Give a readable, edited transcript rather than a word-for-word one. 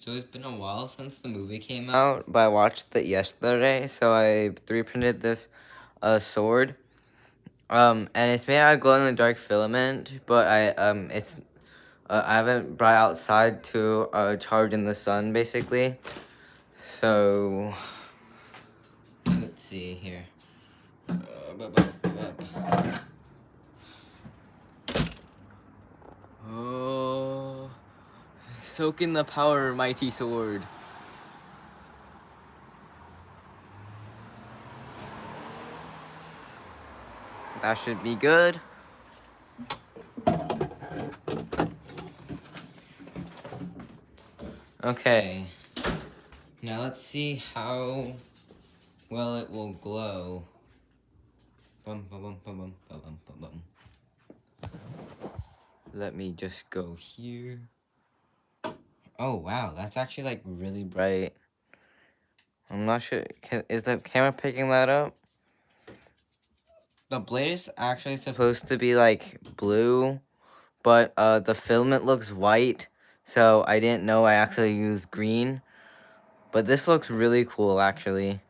So it's been a while since the movie came out, but I watched it yesterday, so I 3D printed this sword. And it's made out of glow in the dark filament, but I haven't brought it outside to charge in the sun basically. So let's see here. Oh, soak in the power, mighty sword. That should be good. Okay. Now let's see how well it will glow. Bum, bum, bum, bum, bum, bum, bum, bum. Let me just go here. Oh wow, that's actually like really bright. I'm not sure. Is the camera picking that up? The blade is actually supposed to be like blue, but the filament looks white, so I didn't know I actually used green. But this looks really cool actually.